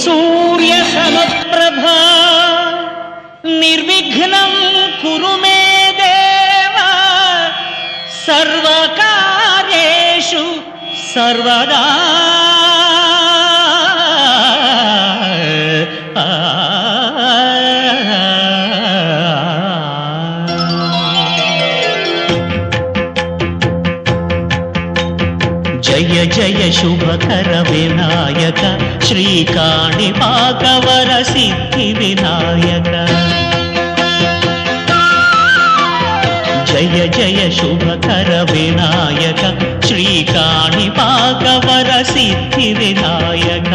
सूर्य समप्रभा निर्विघ्नं कुरु मे देव सर्वकार्येषु सर्वदा जय जय शुभकर विनायक श्रीकाणिपाकवर सिद्धि विनायक जय जय शुभकर विनायक श्रीकाणिपाकवर सिद्धि विनायक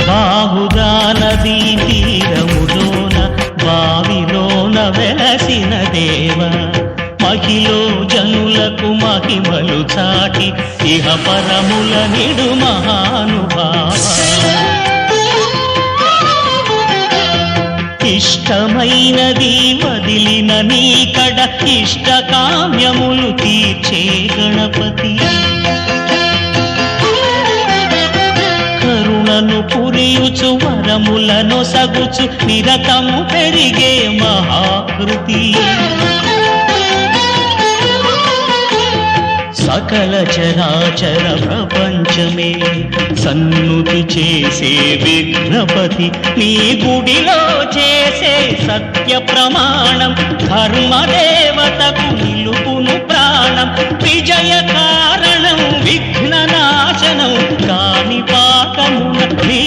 బాహుదా నదీ తీరములోన బావిలోన వెలసిన దేవ మహిలో జనులకు మహిమలు చాటి ఇహ పరముల నిడు మహానుభావ ఇష్టమైనది వదిలిన నీకడ ఇష్ట కామ్యములు తీర్చే గణపతి కరుణను పురియుచు వరములను సగుచు నిరతము పెరిగే మహాకృతి సకల చరాచర ప్రపంచమే సన్నుతి చేసే విఘ్నపతి నీ గుడిలో చేసే సత్య ప్రమాణం ధర్మదేవతకు నిలుపును ప్రాణం విజయ కారణం విఘ్న నాశనం కాణిపాకమున నీ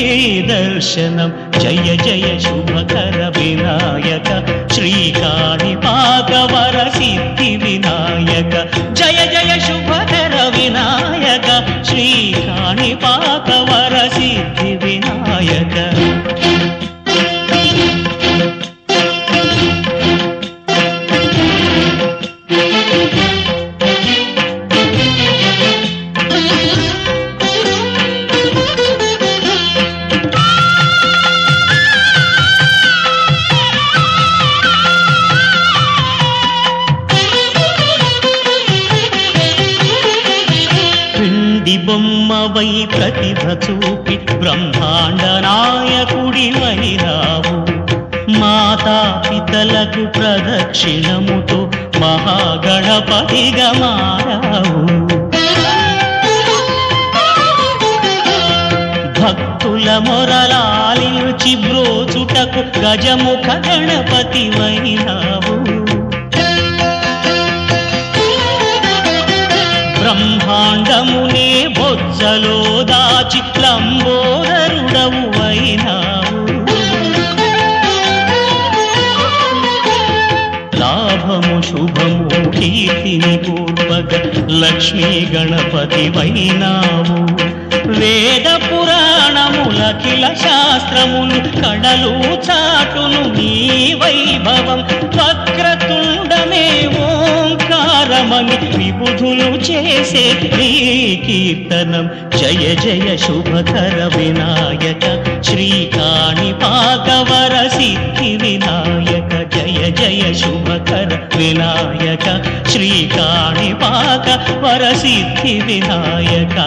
దర్శనం జయ జయ శుభకర వినాయక శ్రీకాణిపాకవర సిద్ధి వినాయక జయ జయ శుభకర వినాయక శ్రీకాణిపాకవర సిద్ధి వినాయక బొమ్మవై ప్రతిభ చూపి బ్రహ్మాండ నాయకుడివైనావు మాతా పితలకు ప్రదక్షిణముతో మహాగణపతిగా మారావు భక్తుల మొరలాలించి బ్రోచుటకు గజముఖ గణపతివైనావు బ్రహ్మాండమునే బొజ్జలో దాచి లంబోదరుడవు అయినావు లాభము శుభము కీర్తిని పూర్వక లక్ష్మీ గణపతి వైనావు వేద పురాణములఖిల శాస్త్రములు కడలు చాటును నీ వైభవం వక్రతుండమే ఓంకారమని విబుధులు చేసే నీ కీర్తనం జయ జయ శుభకర వినాయక శ్రీకాణిపాకవర సిద్ధి వినాయక జయ జయ శుభకర వినాయక శ్రీకాణిపాకవర సిద్ధి వినాయక